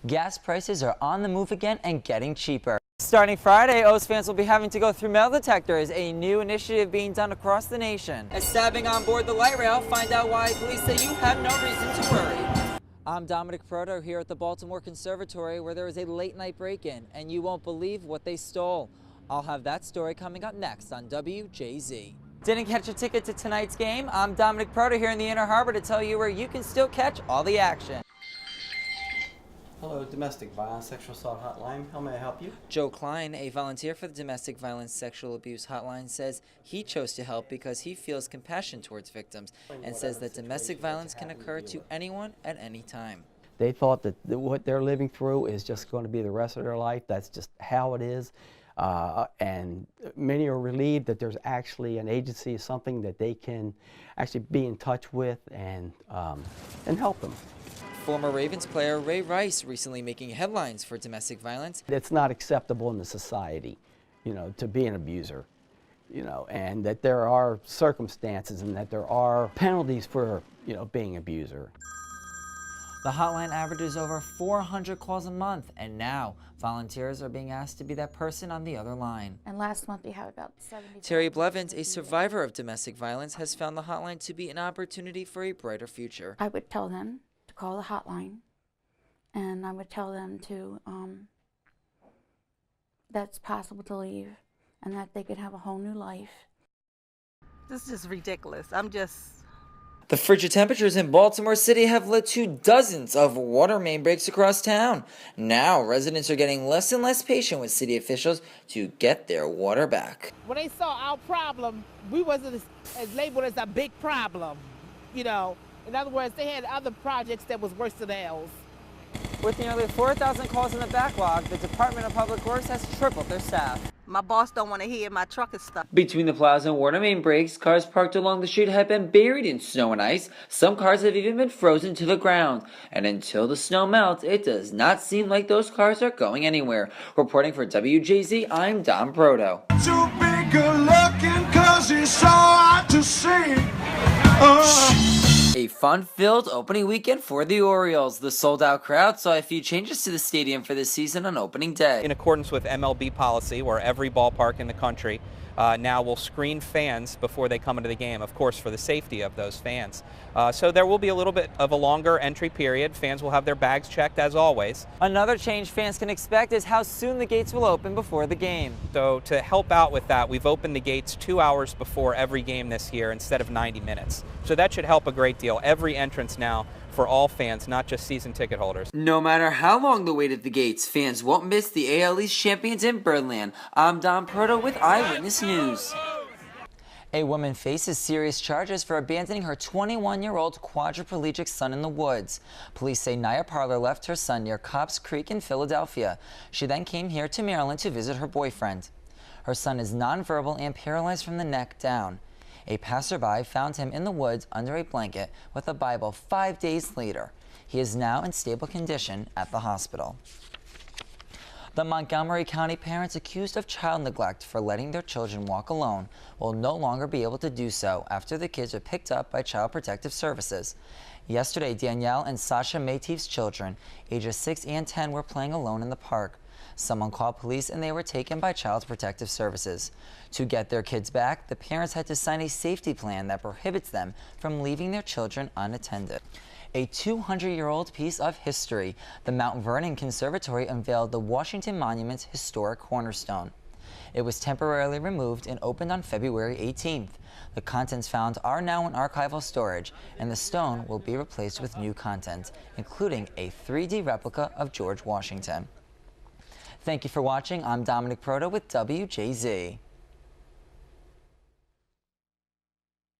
Gas prices are on the move again and getting cheaper. Starting Friday, O's fans will be having to go through metal detectors, a new initiative being done across the nation. As stabbing on board the light rail, find out why police say you have no reason to worry. I'm Dominic Proto here at the Baltimore Conservatory, where there was a late-night break-in, and you won't believe what they stole. I'll have that story coming up next on WJZ. Didn't catch a ticket to tonight's game? I'm Dominic Proto here in the Inner Harbor to tell you where you can still catch all the action. Hello, Domestic Violence Sexual Assault Hotline. How may I help you? Joe Klein, a volunteer for the Domestic Violence Sexual Abuse Hotline, says he chose to help because he feels compassion towards victims and says that domestic violence can occur to anyone at any time. They thought that what they're living through is just going to be the rest of their life. That's just how it is. And many are relieved that there's actually an agency, something that they can actually be in touch with and help them. Former Ravens player Ray Rice recently making headlines for domestic violence. It's not acceptable in the society, to be an abuser, and that there are circumstances and that there are penalties for, being an abuser. The hotline averages over 400 calls a month, and now volunteers are being asked to be that person on the other line. And last month we had about 70. Terry Blevins, a survivor of domestic violence, has found the hotline to be an opportunity for a brighter future. I would tell them to call the hotline, and I would tell them to that it's possible to leave and that they could have a whole new life. This is just ridiculous. The frigid temperatures in Baltimore City have led to dozens of water main breaks across town. Now, residents are getting less and less patient with city officials to get their water back. When they saw our problem, we wasn't as labeled as a big problem, In other words, they had other projects that was worse than ours. With nearly 4,000 calls in the backlog, the Department of Public Works has tripled their staff. My boss don't want to hear my truck is stuck. Between the plaza and water main breaks, cars parked along the street have been buried in snow and ice. Some cars have even been frozen to the ground. And until the snow melts, it does not seem like those cars are going anywhere. Reporting for WJZ, I'm Dom Proto. Too big good looking 'cause it's so hard to see. A fun-filled opening weekend for the Orioles. The sold-out crowd saw a few changes to the stadium for this season on opening day. In accordance with MLB policy, where every ballpark in the country now will screen fans before they come into the game, of course, for the safety of those fans. So there will be a little bit of a longer entry period. Fans will have their bags checked as always. Another change fans can expect is how soon the gates will open before the game. So to help out with that, we've opened the gates 2 hours before every game this year instead of 90 minutes. So that should help a great deal. Every entrance now for all fans, not just season ticket holders. No matter how long the wait at the gates, fans won't miss the AL East champions in Birdland. I'm Dom Proto with Eyewitness News. A woman faces serious charges for abandoning her 21-year-old quadriplegic son in the woods. Police say Nia Parler left her son near Cobbs Creek in Philadelphia. She then came here to Maryland to visit her boyfriend. Her son is nonverbal and paralyzed from the neck down. A passerby found him in the woods under a blanket with a Bible 5 days later. He is now in stable condition at the hospital. The Montgomery County parents accused of child neglect for letting their children walk alone will no longer be able to do so after the kids are picked up by Child Protective Services. Yesterday, Danielle and Sasha Maytief's children, ages 6 and 10, were playing alone in the park. Someone called police and they were taken by Child Protective Services. To get their kids back, the parents had to sign a safety plan that prohibits them from leaving their children unattended. A 200-year-old piece of history, the Mount Vernon Conservatory unveiled the Washington Monument's historic cornerstone. It was temporarily removed and opened on February 18th. The contents found are now in archival storage, and the stone will be replaced with new content, including a 3D replica of George Washington. Thank you for watching. I'm Dominic Proto with WJZ.